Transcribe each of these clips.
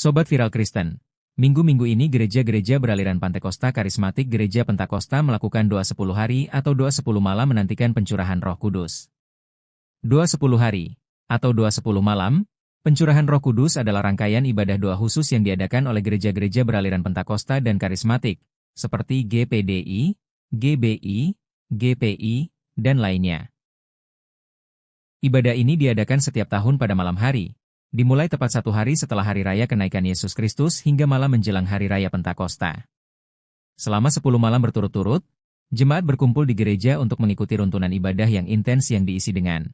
Sobat Viral Kristen, minggu-minggu ini gereja-gereja beraliran Pantekosta Karismatik Gereja Pentakosta melakukan doa 10 hari atau doa 10 malam menantikan pencurahan Roh Kudus. Doa 10 hari atau doa 10 malam, pencurahan Roh Kudus adalah rangkaian ibadah doa khusus yang diadakan oleh gereja-gereja beraliran Pentakosta dan Karismatik, seperti GPDI, GBI, GPI, dan lainnya. Ibadah ini diadakan setiap tahun pada malam hari, dimulai tepat 1 hari setelah Hari Raya Kenaikan Yesus Kristus hingga malam menjelang Hari Raya Pentakosta. Selama 10 malam berturut-turut, jemaat berkumpul di gereja untuk mengikuti runtunan ibadah yang intens yang diisi dengan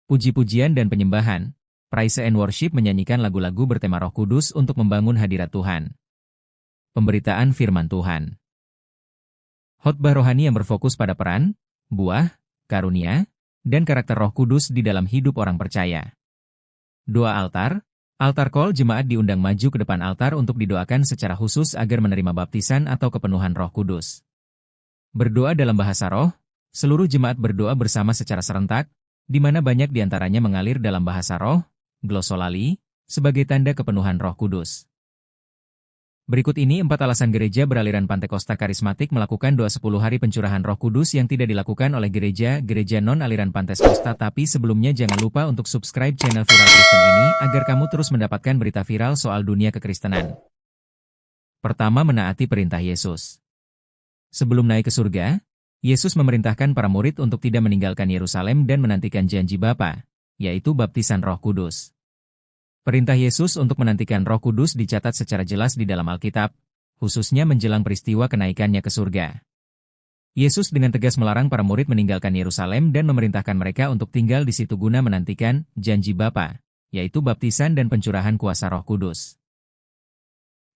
puji-pujian dan penyembahan. Praise and Worship menyanyikan lagu-lagu bertema Roh Kudus untuk membangun hadirat Tuhan. Pemberitaan firman Tuhan. Khotbah rohani yang berfokus pada peran, buah, karunia, dan karakter Roh Kudus di dalam hidup orang percaya. Doa altar call jemaat diundang maju ke depan altar untuk didoakan secara khusus agar menerima baptisan atau kepenuhan Roh Kudus. Berdoa dalam bahasa roh, seluruh jemaat berdoa bersama secara serentak, di mana banyak diantaranya mengalir dalam bahasa roh, glosolali, sebagai tanda kepenuhan Roh Kudus. Berikut ini 4 alasan gereja beraliran Pantekosta Karismatik melakukan doa 10 hari pencurahan Roh Kudus yang tidak dilakukan oleh gereja non-aliran Pantekosta. Tapi sebelumnya jangan lupa untuk subscribe channel Viral Kristen ini agar kamu terus mendapatkan berita viral soal dunia kekristenan. Pertama, menaati perintah Yesus. Sebelum naik ke surga, Yesus memerintahkan para murid untuk tidak meninggalkan Yerusalem dan menantikan janji Bapa, yaitu baptisan Roh Kudus. Perintah Yesus untuk menantikan Roh Kudus dicatat secara jelas di dalam Alkitab, khususnya menjelang peristiwa kenaikannya ke surga. Yesus dengan tegas melarang para murid meninggalkan Yerusalem dan memerintahkan mereka untuk tinggal di situ guna menantikan janji Bapa, yaitu baptisan dan pencurahan kuasa Roh Kudus.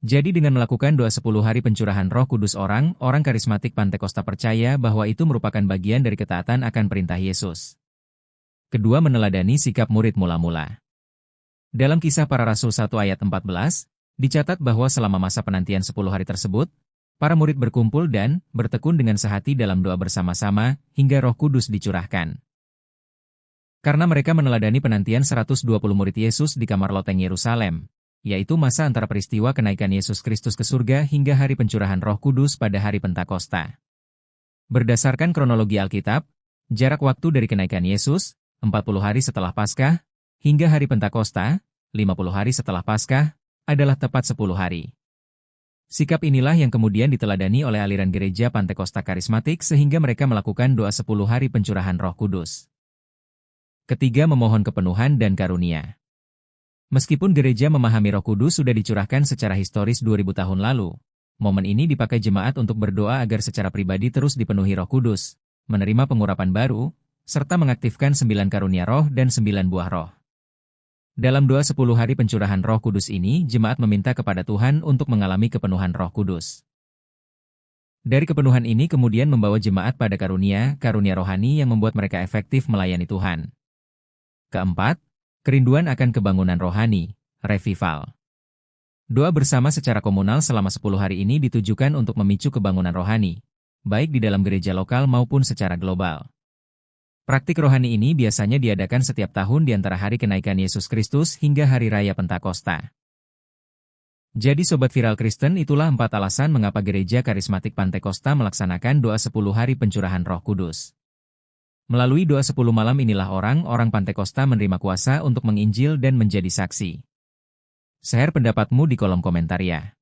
Jadi dengan melakukan doa 10 hari pencurahan Roh Kudus orang karismatik Pantekosta percaya bahwa itu merupakan bagian dari ketaatan akan perintah Yesus. Kedua, meneladani sikap murid mula-mula. Dalam Kisah Para Rasul 1 ayat 14, dicatat bahwa selama masa penantian 10 hari tersebut, para murid berkumpul dan bertekun dengan sehati dalam doa bersama-sama hingga Roh Kudus dicurahkan. Karena mereka meneladani penantian 120 murid Yesus di kamar loteng Yerusalem, yaitu masa antara peristiwa kenaikan Yesus Kristus ke surga hingga hari pencurahan Roh Kudus pada hari Pentakosta. Berdasarkan kronologi Alkitab, jarak waktu dari kenaikan Yesus, 40 hari setelah Paskah, hingga hari Pentakosta, 50 hari setelah Paskah, adalah tepat 10 hari. Sikap inilah yang kemudian diteladani oleh aliran gereja Pantekosta Karismatik sehingga mereka melakukan doa 10 hari pencurahan Roh Kudus. Ketiga, memohon kepenuhan dan karunia. Meskipun gereja memahami Roh Kudus sudah dicurahkan secara historis 2000 tahun lalu, momen ini dipakai jemaat untuk berdoa agar secara pribadi terus dipenuhi Roh Kudus, menerima pengurapan baru, serta mengaktifkan 9 karunia roh dan 9 buah roh. Dalam doa 10 hari pencurahan Roh Kudus ini, jemaat meminta kepada Tuhan untuk mengalami kepenuhan Roh Kudus. Dari kepenuhan ini kemudian membawa jemaat pada karunia rohani yang membuat mereka efektif melayani Tuhan. Keempat, kerinduan akan kebangunan rohani, revival. Doa bersama secara komunal selama 10 hari ini ditujukan untuk memicu kebangunan rohani, baik di dalam gereja lokal maupun secara global. Praktik rohani ini biasanya diadakan setiap tahun di antara hari kenaikan Yesus Kristus hingga Hari Raya Pentakosta. Jadi Sobat Viral Kristen, itulah 4 alasan mengapa gereja karismatik Pantekosta melaksanakan doa 10 hari pencurahan Roh Kudus. Melalui doa 10 malam inilah orang-orang Pantekosta menerima kuasa untuk menginjil dan menjadi saksi. Share pendapatmu di kolom komentar ya.